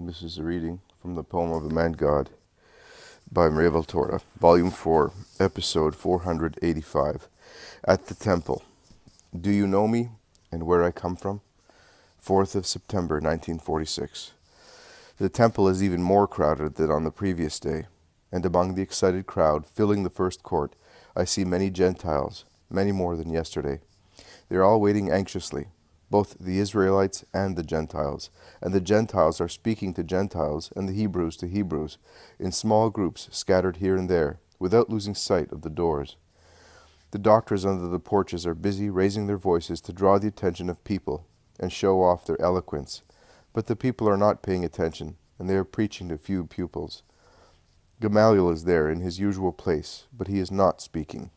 This is a reading from the poem of the Man God by Maria Valtorta, Volume 4, Episode 485. At the Temple. Do you know me and where I come from? 4th of September, 1946. The temple is even more crowded than on the previous day, and among the excited crowd filling the first court, I see many Gentiles, many more than yesterday. They are all waiting anxiously, both the Israelites and the Gentiles are speaking to Gentiles and the Hebrews to Hebrews, in small groups scattered here and there, without losing sight of the doors. The doctors under the porches are busy raising their voices to draw the attention of people and show off their eloquence, but the people are not paying attention, and they are preaching to few pupils. Gamaliel is there in his usual place, but he is not speaking.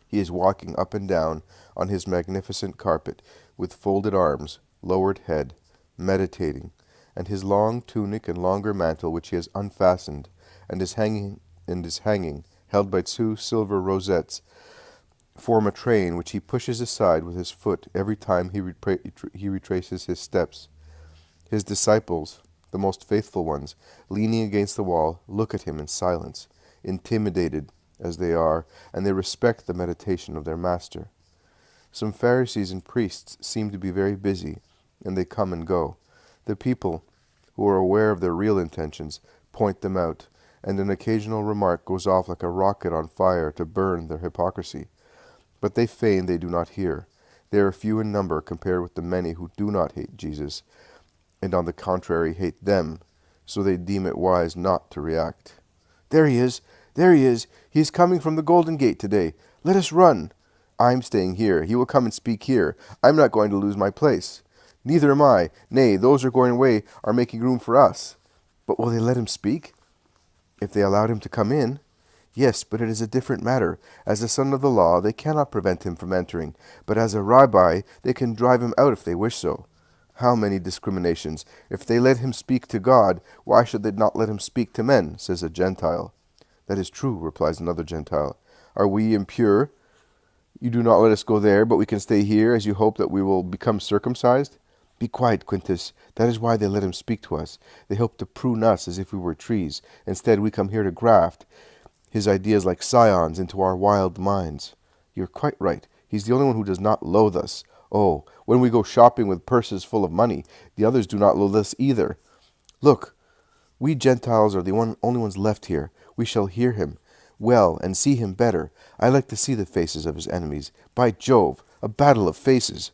He is walking up and down on his magnificent carpet, with folded arms, lowered head, meditating, and his long tunic and longer mantle, which he has unfastened, and is hanging, held by two silver rosettes, form a train which he pushes aside with his foot every time he retraces his steps. His disciples, the most faithful ones, leaning against the wall, look at him in silence, intimidated as they are, and they respect the meditation of their master. Some Pharisees and priests seem to be very busy, and they come and go. The people, who are aware of their real intentions, point them out, and an occasional remark goes off like a rocket on fire to burn their hypocrisy. But they feign they do not hear. They are few in number compared with the many who do not hate Jesus, and on the contrary hate them, so they deem it wise not to react. There he is! There he is! He is coming from the Golden Gate today. Let us run! I'm staying here. He will come and speak here. I'm not going to lose my place. Neither am I. Nay, those who are going away are making room for us. But will they let him speak? If they allowed him to come in? Yes, but it is a different matter. As a son of the law, they cannot prevent him from entering. But as a rabbi, they can drive him out if they wish so. How many discriminations! If they let him speak to God, why should they not let him speak to men? Says a Gentile. That is true, replies another Gentile. Are we impure? You do not let us go there, but we can stay here, as you hope that we will become circumcised? Be quiet, Quintus. That is why they let him speak to us. They hope to prune us as if we were trees. Instead, we come here to graft his ideas like scions into our wild minds. You're quite right. He's the only one who does not loathe us. Oh, when we go shopping with purses full of money, the others do not loathe us either. Look, we Gentiles are the only ones left here. We shall hear him well and see him better. I like to see the faces of his enemies. By Jove, a battle of faces.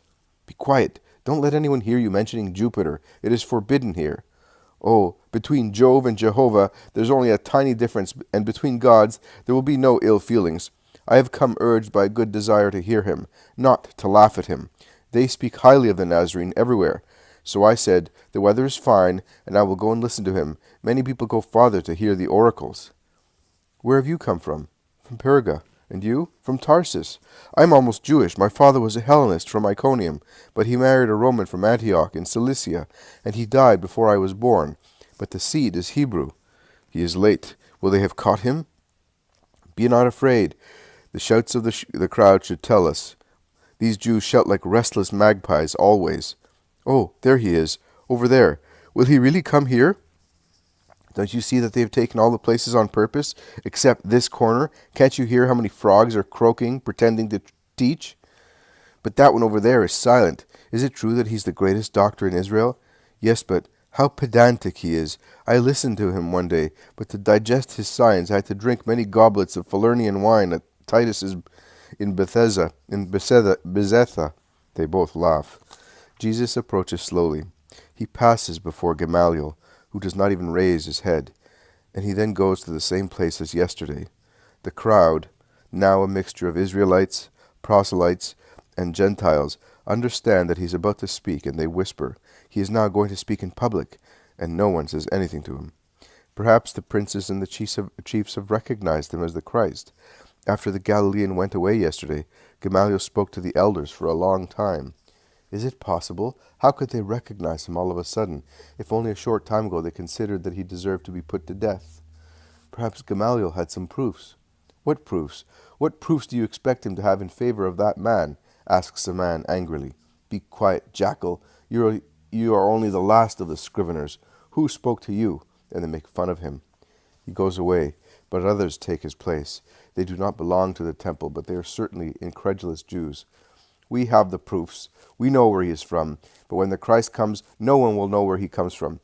Be quiet. Don't let anyone hear you mentioning Jupiter. It is forbidden here. Oh, between Jove and Jehovah there's only a tiny difference, and between gods there will be no ill feelings. I have come urged by a good desire to hear him, not to laugh at him. They speak highly of the Nazarene everywhere. So I said, the weather is fine, and I will go and listen to him. Many people go farther to hear the oracles. Where have you come from? From Perga. And you? From Tarsus. I'm almost Jewish. My father was a Hellenist from Iconium, but he married a Roman from Antioch in Cilicia, and he died before I was born. But the seed is Hebrew. He is late. Will they have caught him? Be not afraid. The shouts of the crowd should tell us. These Jews shout like restless magpies always. Oh, there he is, over there. Will he really come here? Don't you see that they have taken all the places on purpose, except this corner? Can't you hear how many frogs are croaking, pretending to teach? But that one over there is silent. Is it true that he's the greatest doctor in Israel? Yes, but how pedantic he is. I listened to him one day, but to digest his science I had to drink many goblets of Falernian wine at Titus's in Bethesda. They both laugh. Jesus approaches slowly. He passes before Gamaliel, who does not even raise his head, and he then goes to the same place as yesterday. The crowd, now a mixture of Israelites, proselytes, and Gentiles, understand that he is about to speak, and they whisper. He is now going to speak in public, and no one says anything to him. Perhaps the princes and the chiefs have recognized him as the Christ. After the Galilean went away yesterday, Gamaliel spoke to the elders for a long time. Is it possible? How could they recognize him all of a sudden, if only a short time ago they considered that he deserved to be put to death? Perhaps Gamaliel had some proofs. What proofs? What proofs do you expect him to have in favor of that man? Asks the man angrily. Be quiet, jackal. You are only the last of the scriveners. Who spoke to you? And they make fun of him. He goes away, but others take his place. They do not belong to the temple, but they are certainly incredulous Jews. We have the proofs. We know where he is from. But when the Christ comes, no one will know where he comes from.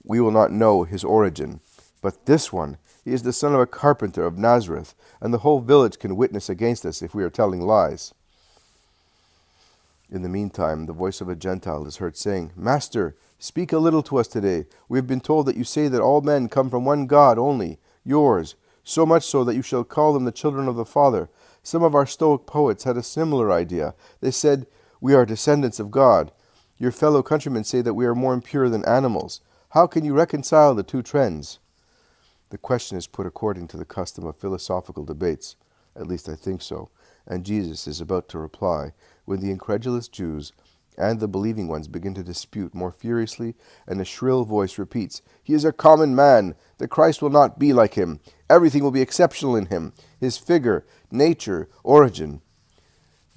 We will not know his origin. But this one, he is the son of a carpenter of Nazareth, and the whole village can witness against us if we are telling lies. In the meantime, the voice of a Gentile is heard saying, Master, speak a little to us today. We have been told that you say that all men come from one God only, yours, so much so that you shall call them the children of the Father. Some of our Stoic poets had a similar idea. They said, we are descendants of God. Your fellow countrymen say that we are more impure than animals. How can you reconcile the two trends? The question is put according to the custom of philosophical debates. At least I think so. And Jesus is about to reply, when the incredulous Jews and the believing ones begin to dispute more furiously, and a shrill voice repeats, He is a common man. The Christ will not be like him. Everything will be exceptional in him. His figure, nature, origin.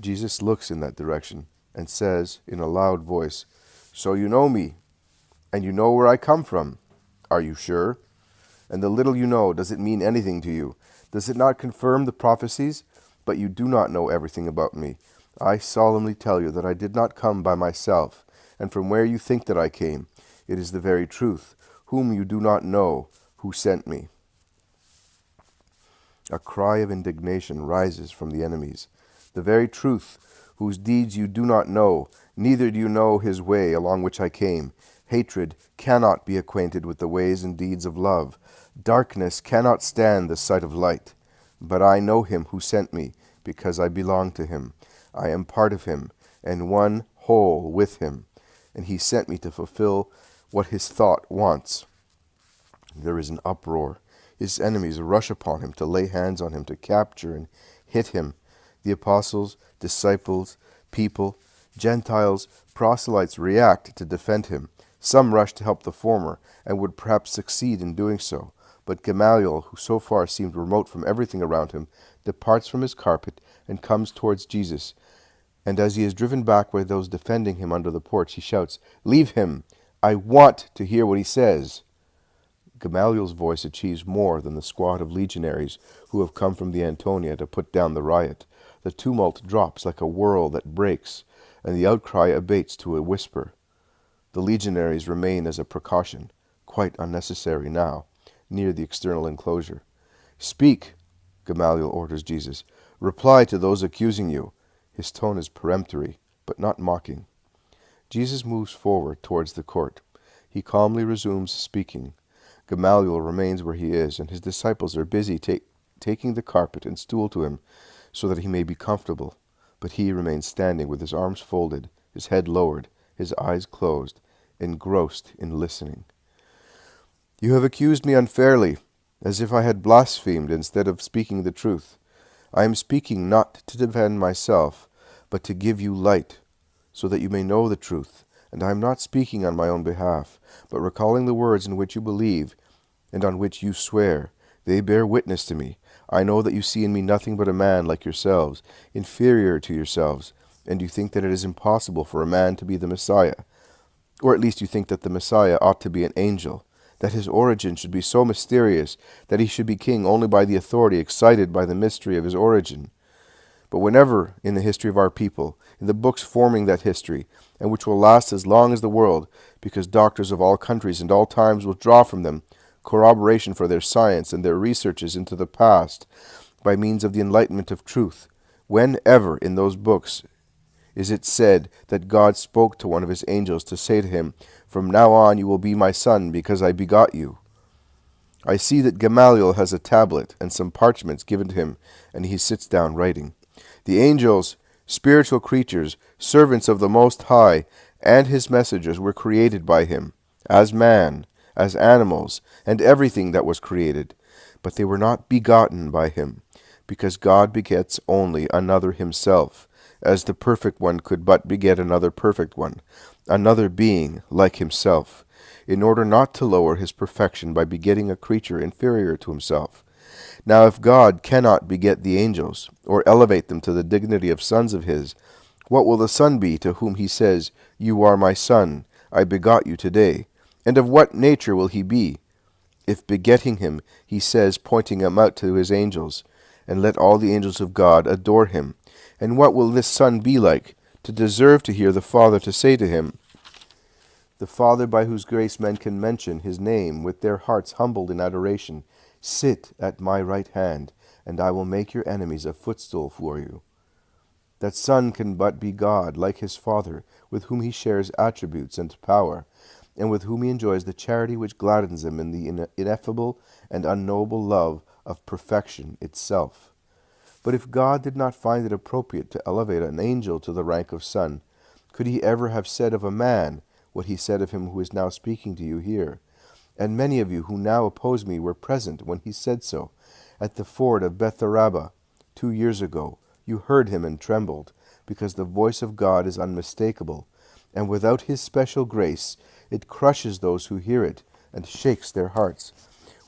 Jesus looks in that direction and says in a loud voice, So you know me, and you know where I come from. Are you sure? And the little you know, does it mean anything to you? Does it not confirm the prophecies? But you do not know everything about me. I solemnly tell you that I did not come by myself, and from where you think that I came, it is the very truth, whom you do not know, who sent me. A cry of indignation rises from the enemies. The very truth, whose deeds you do not know, neither do you know his way along which I came. Hatred cannot be acquainted with the ways and deeds of love. Darkness cannot stand the sight of light. But I know him who sent me, because I belong to him. I am part of him, and one whole with him. And he sent me to fulfill what his thought wants. There is an uproar. His enemies rush upon him to lay hands on him, to capture and hit him. The apostles, disciples, people, Gentiles, proselytes react to defend him. Some rush to help the former, and would perhaps succeed in doing so. But Gamaliel, who so far seemed remote from everything around him, departs from his carpet and comes towards Jesus. And as he is driven back by those defending him under the porch, he shouts, Leave him! I want to hear what he says. Gamaliel's voice achieves more than the squad of legionaries who have come from the Antonia to put down the riot. The tumult drops like a whirl that breaks, and the outcry abates to a whisper. The legionaries remain as a precaution, quite unnecessary now, near the external enclosure. Speak, Gamaliel orders Jesus. Reply to those accusing you. His tone is peremptory, but not mocking. Jesus moves forward towards the court. He calmly resumes speaking. Gamaliel remains where he is, and his disciples are busy taking the carpet and stool to him so that he may be comfortable. But he remains standing with his arms folded, his head lowered, his eyes closed, engrossed in listening. You have accused me unfairly, as if I had blasphemed instead of speaking the truth. I am speaking not to defend myself, but to give you light, so that you may know the truth. And I am not speaking on my own behalf, but recalling the words in which you believe, and on which you swear. They bear witness to me. I know that you see in me nothing but a man like yourselves, inferior to yourselves, and you think that it is impossible for a man to be the Messiah. Or at least you think that the Messiah ought to be an angel, that his origin should be so mysterious that he should be king only by the authority excited by the mystery of his origin. But whenever in the history of our people, in the books forming that history, and which will last as long as the world, because doctors of all countries and all times will draw from them corroboration for their science and their researches into the past by means of the enlightenment of truth, whenever in those books is it said that God spoke to one of his angels to say to him, From now on you will be my son, because I begot you. I see that Gamaliel has a tablet and some parchments given to him, and he sits down writing. The angels, spiritual creatures, servants of the Most High, and his messengers were created by him, as man, as animals, and everything that was created. But they were not begotten by him, because God begets only another himself, as the perfect one could but beget another perfect one, another being like himself, in order not to lower his perfection by begetting a creature inferior to himself. Now if God cannot beget the angels, or elevate them to the dignity of sons of his, what will the Son be to whom he says, You are my Son, I begot you today? And of what nature will he be? If begetting him, he says, pointing him out to his angels, and let all the angels of God adore him. And what will this son be like, to deserve to hear the Father to say to him, the Father by whose grace men can mention his name with their hearts humbled in adoration, sit at my right hand, and I will make your enemies a footstool for you. That Son can but be God, like his Father, with whom he shares attributes and power, and with whom he enjoys the charity which gladdens him in the ineffable and unknowable love of perfection itself. But if God did not find it appropriate to elevate an angel to the rank of Son, could he ever have said of a man what he said of him who is now speaking to you here? And many of you who now oppose me were present when he said so. At the ford of Bethabara 2 years ago, you heard him and trembled, because the voice of God is unmistakable, and without his special grace, it crushes those who hear it and shakes their hearts.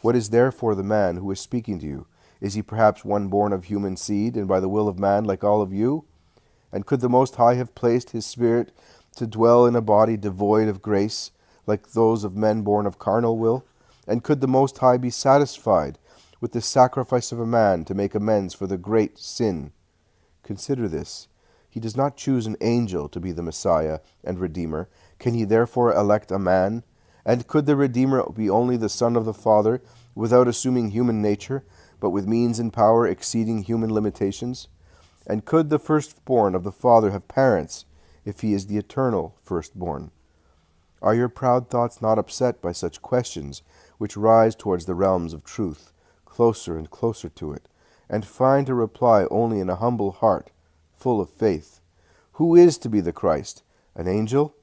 What is therefore the man who is speaking to you? Is he perhaps one born of human seed and by the will of man like all of you? And could the Most High have placed his Spirit to dwell in a body devoid of grace, like those of men born of carnal will? And could the Most High be satisfied with the sacrifice of a man to make amends for the great sin? Consider this. He does not choose an angel to be the Messiah and Redeemer. Can he therefore elect a man? And could the Redeemer be only the Son of the Father, without assuming human nature, but with means and power exceeding human limitations? And could the firstborn of the Father have parents, if he is the eternal firstborn? Are your proud thoughts not upset by such questions, which rise towards the realms of truth, closer and closer to it, and find a reply only in a humble heart, full of faith? Who is to be the Christ? An angel?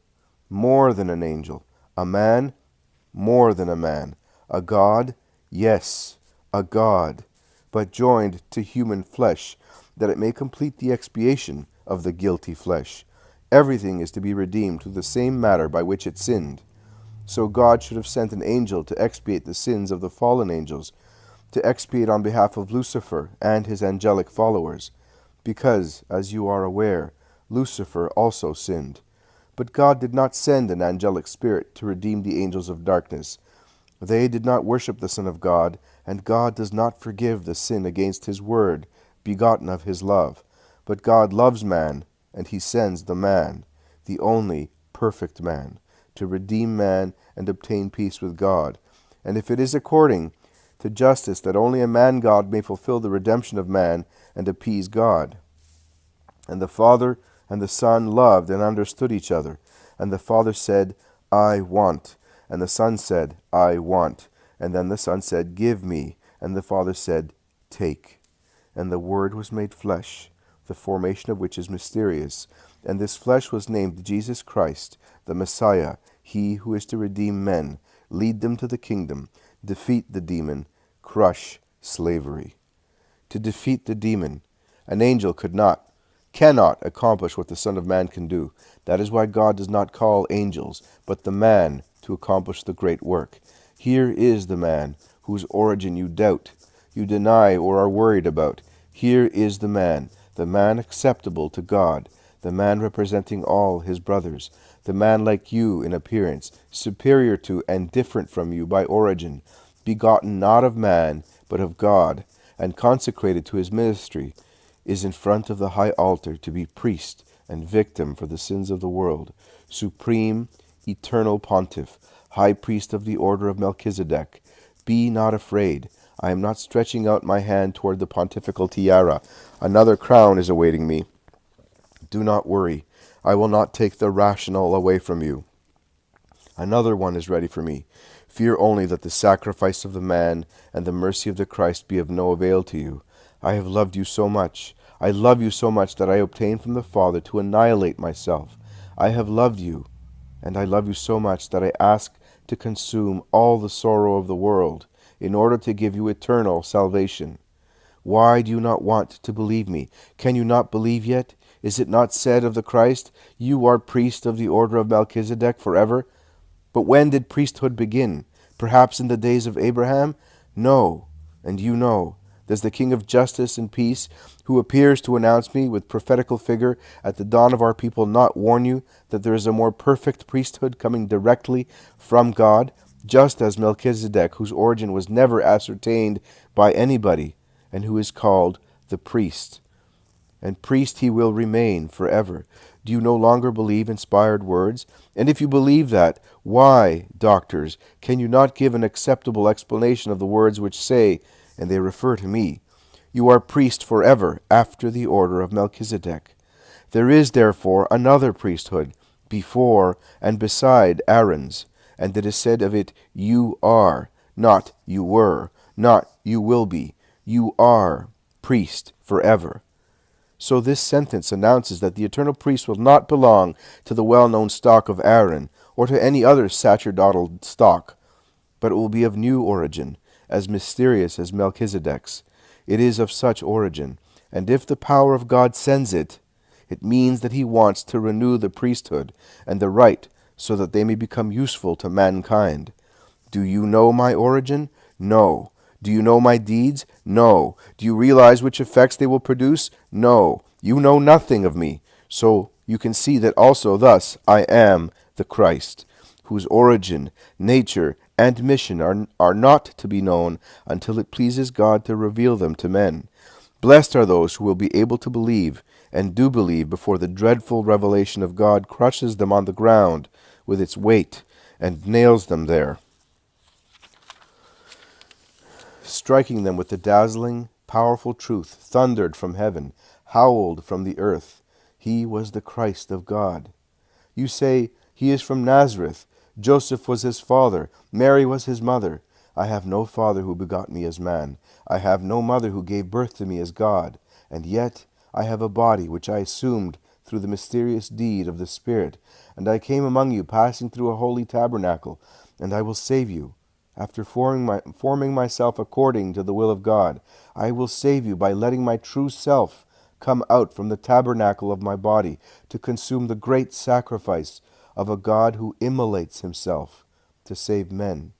More than an angel. A man? More than a man. A God? Yes, a God, but joined to human flesh, that it may complete the expiation of the guilty flesh. Everything is to be redeemed through the same matter by which it sinned. So God should have sent an angel to expiate the sins of the fallen angels, to expiate on behalf of Lucifer and his angelic followers, because, as you are aware, Lucifer also sinned. But God did not send an angelic spirit to redeem the angels of darkness. They did not worship the Son of God, and God does not forgive the sin against his word, begotten of his love. But God loves man, and he sends the man, the only perfect man, to redeem man and obtain peace with God. And if it is according to justice that only a man-God may fulfill the redemption of man and appease God. And the Father and the Son loved and understood each other. And the Father said, I want. And the Son said, I want. And then the Son said, give me. And the Father said, take. And the Word was made flesh, the formation of which is mysterious. And this flesh was named Jesus Christ, the Messiah, he who is to redeem men, lead them to the kingdom, defeat the demon, crush slavery. To defeat the demon, an angel cannot accomplish what the Son of Man can do. That is why God does not call angels, but the man to accomplish the great work. Here is the man whose origin you doubt, you deny or are worried about. Here is the man acceptable to God, the man representing all his brothers, the man like you in appearance, superior to and different from you by origin, begotten not of man, but of God, and consecrated to his ministry, is in front of the high altar to be priest and victim for the sins of the world, supreme, eternal pontiff, high priest of the order of Melchizedek. Be not afraid. I am not stretching out my hand toward the pontifical tiara. Another crown is awaiting me. Do not worry. I will not take the rational away from you. Another one is ready for me. Fear only that the sacrifice of the man and the mercy of the Christ be of no avail to you. I have loved you so much. I love you so much that I obtained from the Father to annihilate myself. I have loved you, and I love you so much that I ask to consume all the sorrow of the world in order to give you eternal salvation. Why do you not want to believe me? Can you not believe yet? Is it not said of the Christ, you are priest of the order of Melchizedek forever? But when did priesthood begin? Perhaps in the days of Abraham? No, and you know. Does the King of justice and peace, who appears to announce me with prophetical figure at the dawn of our people, not warn you that there is a more perfect priesthood coming directly from God, just as Melchizedek, whose origin was never ascertained by anybody, and who is called the priest? And priest he will remain forever. Do you no longer believe inspired words? And if you believe that, why, doctors, can you not give an acceptable explanation of the words which say, and they refer to me, you are priest forever after the order of Melchizedek? There is therefore another priesthood before and beside Aaron's, and it is said of it, you are, not you were, not you will be, you are priest forever. So this sentence announces that the eternal priest will not belong to the well-known stock of Aaron, or to any other sacerdotal stock, but it will be of new origin, as mysterious as Melchizedek's. It is of such origin, and if the power of God sends it, it means that he wants to renew the priesthood and the rite so that they may become useful to mankind. Do you know my origin? No. Do you know my deeds? No. Do you realize which effects they will produce? No. You know nothing of me. So you can see that also thus I am the Christ, whose origin, nature, and mission are not to be known until it pleases God to reveal them to men. Blessed are those who will be able to believe, and do believe before the dreadful revelation of God crushes them on the ground with its weight and nails them there, striking them with the dazzling, powerful truth, thundered from heaven, howled from the earth. He was the Christ of God. You say, he is from Nazareth. Joseph was his father. Mary was his mother. I have no father who begot me as man. I have no mother who gave birth to me as God. And yet I have a body which I assumed through the mysterious deed of the Spirit. And I came among you, passing through a holy tabernacle, and I will save you. After forming myself according to the will of God, I will save you by letting my true self come out from the tabernacle of my body to consume the great sacrifice of a God who immolates himself to save men.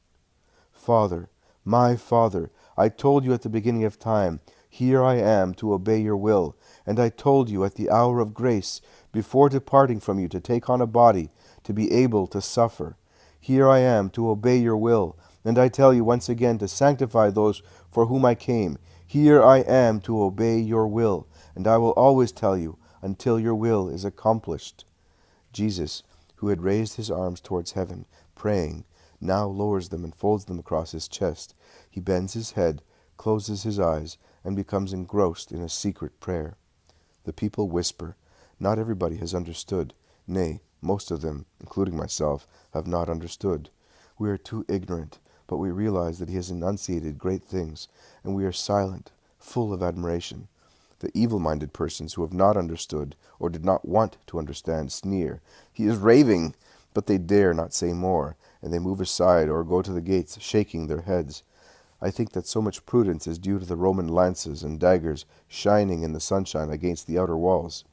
Father, my Father, I told you at the beginning of time, here I am to obey your will. And I told you at the hour of grace, before departing from you, to take on a body, to be able to suffer. Here I am to obey your will. And I tell you once again to sanctify those for whom I came. Here I am to obey your will. And I will always tell you until your will is accomplished. Jesus, who had raised his arms towards heaven, praying, now lowers them and folds them across his chest. He bends his head, closes his eyes, and becomes engrossed in a secret prayer. The people whisper. Not everybody has understood. Nay, most of them, including myself, have not understood. We are too ignorant, but we realize that he has enunciated great things, and we are silent, full of admiration. The evil-minded persons who have not understood or did not want to understand sneer. He is raving, but they dare not say more, and they move aside or go to the gates, shaking their heads. I think that so much prudence is due to the Roman lances and daggers shining in the sunshine against the outer walls.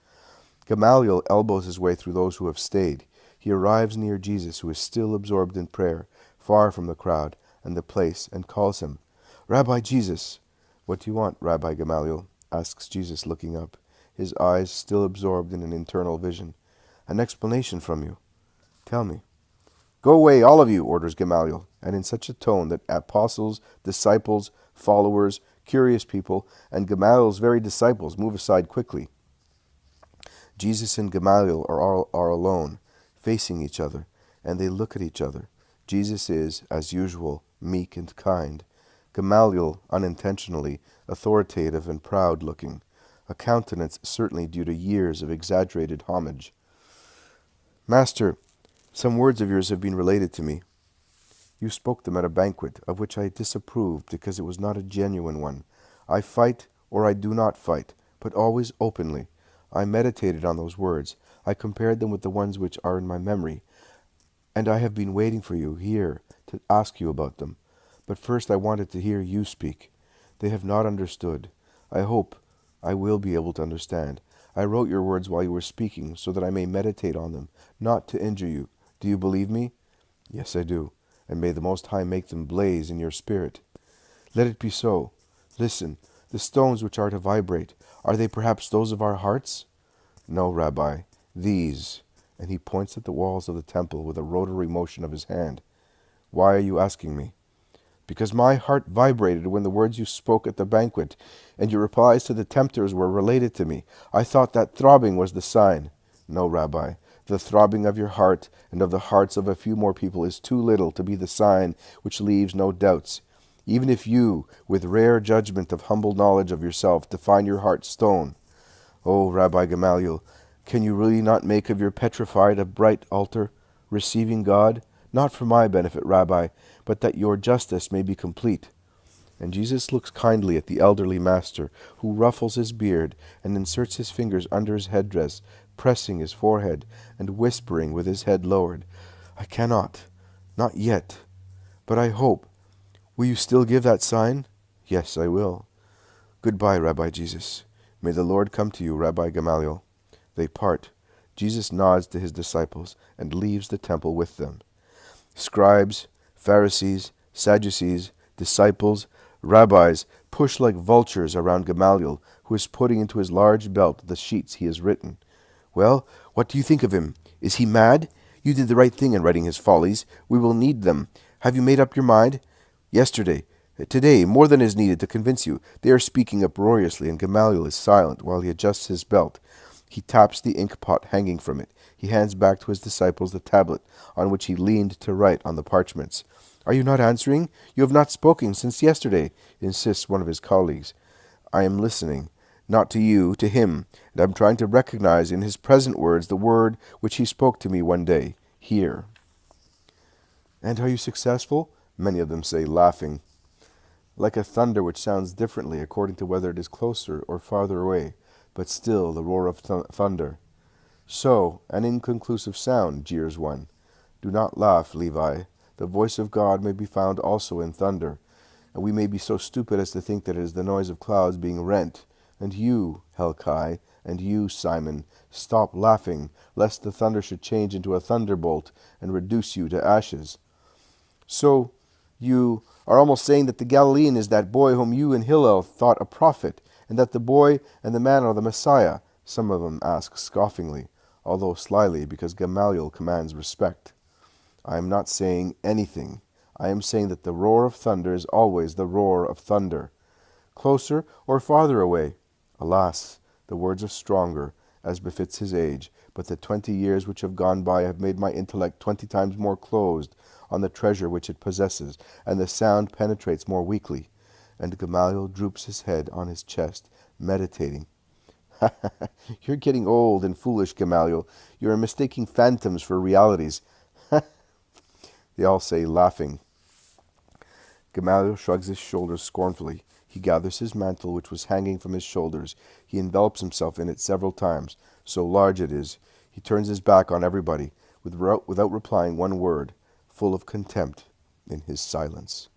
Gamaliel elbows his way through those who have stayed. He arrives near Jesus, who is still absorbed in prayer, far from the crowd and the place, and calls him. Rabbi Jesus! What do you want, Rabbi Gamaliel? Asks Jesus, looking up, his eyes still absorbed in an internal vision. An explanation from you. Tell me. Go away, all of you, orders Gamaliel, and in such a tone that apostles, disciples, followers, curious people, and Gamaliel's very disciples move aside quickly. Jesus and Gamaliel are alone, facing each other, and they look at each other. Jesus is, as usual, meek and kind. Gamaliel, unintentionally, authoritative and proud-looking, a countenance certainly due to years of exaggerated homage. Master, some words of yours have been related to me. You spoke them at a banquet, of which I disapproved because it was not a genuine one. I fight or I do not fight, but always openly. I meditated on those words. I compared them with the ones which are in my memory, and I have been waiting for you here to ask you about them. But first I wanted to hear you speak. They have not understood. I hope I will be able to understand. I wrote your words while you were speaking, so that I may meditate on them, not to injure you. Do you believe me? Yes, I do, and may the Most High make them blaze in your spirit. Let it be so. Listen, The stones which are to vibrate, are they perhaps those of our hearts? No, Rabbi, these. And he points at the walls of the temple with a rotary motion of his hand. Why are you asking me? Because my heart vibrated when the words you spoke at the banquet, and your replies to the tempters were related to me. I thought that throbbing was the sign. No, Rabbi, the throbbing of your heart and of the hearts of a few more people is too little to be the sign which leaves no doubts. Even if you, with rare judgment of humble knowledge of yourself, define your heart stone. Oh, Rabbi Gamaliel, can you really not make of your petrified a bright altar, receiving God? Not for my benefit, Rabbi, but that your justice may be complete. And Jesus looks kindly at the elderly master, who ruffles his beard and inserts his fingers under his headdress, pressing his forehead and whispering with his head lowered, I cannot, not yet, but I hope. Will you still give that sign? Yes, I will. Goodbye, Rabbi Jesus. May the Lord come to you, Rabbi Gamaliel. They part. Jesus nods to his disciples and leaves the temple with them. Scribes, Pharisees, Sadducees, disciples, rabbis push like vultures around Gamaliel, who is putting into his large belt the sheets he has written. Well, what do you think of him? Is he mad? You did the right thing in writing his follies. We will need them. Have you made up your mind? Yesterday, today, more than is needed to convince you. They are speaking uproariously, and Gamaliel is silent while he adjusts his belt. He taps the ink pot hanging from it. He hands back to his disciples the tablet on which he leaned to write on the parchments. Are you not answering? You have not spoken since yesterday, insists one of his colleagues. I am listening, not to you, to him, and I am trying to recognize in his present words the word which he spoke to me one day, here. And are you successful? Many of them say, laughing. Like a thunder which sounds differently according to whether it is closer or farther away, but still the roar of thunder. So, an inconclusive sound, jeers one. Do not laugh, Levi. The voice of God may be found also in thunder, and we may be so stupid as to think that it is the noise of clouds being rent. And you, Helkai, and you, Simon, stop laughing, lest the thunder should change into a thunderbolt and reduce you to ashes. So, you are almost saying that the Galilean is that boy whom you and Hillel thought a prophet, and that the boy and the man are the Messiah, some of them ask scoffingly, although slyly, because Gamaliel commands respect. I am not saying anything. I am saying that the roar of thunder is always the roar of thunder. Closer or farther away? Alas, the words are stronger, as befits his age, but the 20 years which have gone by have made my intellect 20 times more closed on the treasure which it possesses, and the sound penetrates more weakly. And Gamaliel droops his head on his chest, meditating. You're getting old and foolish, Gamaliel. You are mistaking phantoms for realities. They all say, laughing. Gamaliel shrugs his shoulders scornfully. He gathers his mantle, which was hanging from his shoulders. He envelops himself in it several times. So large it is. He turns his back on everybody, without replying one word, full of contempt in his silence.